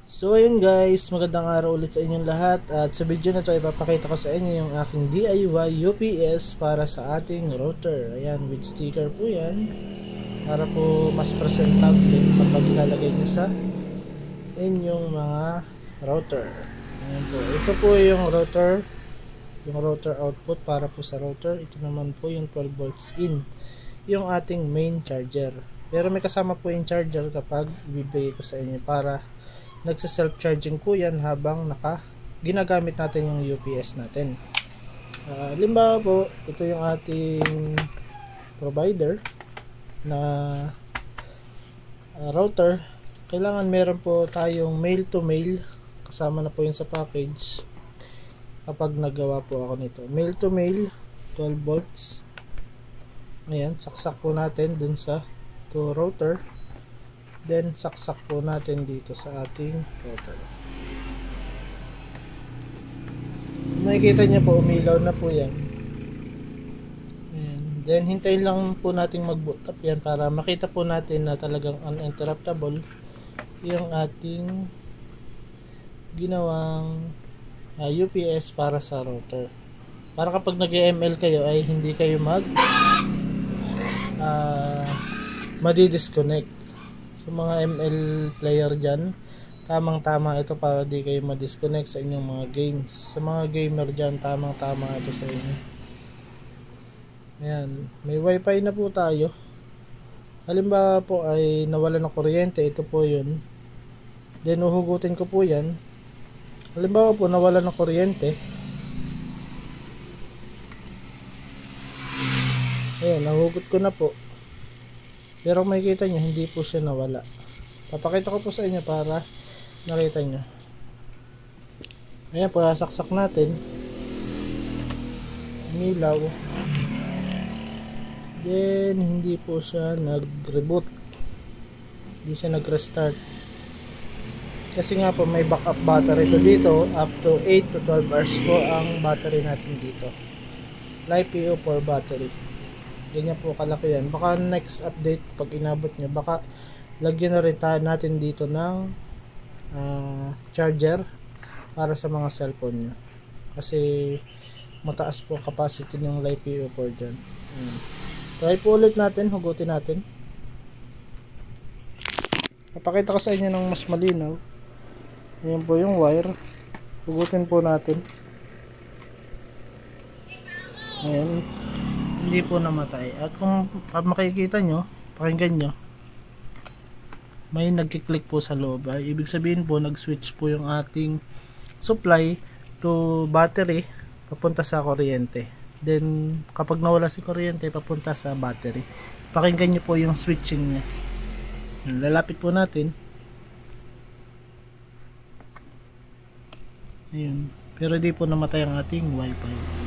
So ayun guys, magandang araw ulit sa inyong lahat at sa video na to ipapakita ko sa inyo yung aking DIY UPS para sa ating router. Ayan, with sticker po yan para po mas presentable kapag ilalagay nyo sa inyong mga router. Ayan po, ito po yung router output para po sa router. Ito naman po yung 12 volts in, yung ating main charger. Pero may kasama po yung charger kapag ibibigay ko sa inyo para nagsa-self-charging po yan habang ginagamit natin yung UPS natin. Halimbawa po, ito yung ating provider na router. Kailangan meron po tayong mail to mail, kasama na po yun sa package kapag nagawa po ako nito. Mail to mail 12 volts. Ayan, saksak po natin dun sa router. Then saksak po natin dito sa ating router. Makikita niyo po umilaw na po yan. Ayan. Then hintayin lang po natin mag-boot up yan para makita po natin na talagang uninterruptible yung ating ginawang UPS para sa router. Para kapag nag-ML kayo ay hindi kayo madi-disconnect. So mga ML player dyan, tamang tama ito para di kayo ma-disconnect sa inyong mga games. Sa mga gamer dyan, tamang tama ito sa inyo. Ayan, may wifi na po tayo. Halimbawa po ay nawala ng kuryente, ito po yun. Then uhugutin ko po yan. Halimbawa po nawala ng kuryente, ayan, nahugot ko na po. Pero makikita nyo, hindi po siya nawala. Papakita ko po sa inyo para nakita nyo. Ayan po, saksak natin. Umilaw. Then, hindi po siya nag-reboot. Hindi siya nag-restart. Kasi nga po, may backup battery to dito. Up to 8 to 12 hours po ang battery natin dito. LiPo4 battery. Ganyan po kalaki yan. Baka next update pag inabot nyo, baka lagyan na rin natin dito ng charger para sa mga cellphone nyo, kasi mataas po capacity ng LiPo4 dyan. Try po ulit natin, hugutin natin. Napakita ko sa inyo ng mas malinaw. Ayan po yung wire, hugutin po natin. Ayan, hindi po namatay. At kung makikita nyo, pakinggan nyo, may nagkiklik po sa loob. Ibig sabihin po, nag-switch po yung ating supply to battery papunta sa kuryente. Then kapag nawala si kuryente, papunta sa battery. Pakinggan nyo po yung switching nya. Lalapit po natin. Ayun. Pero di po namatay ang ating wifi.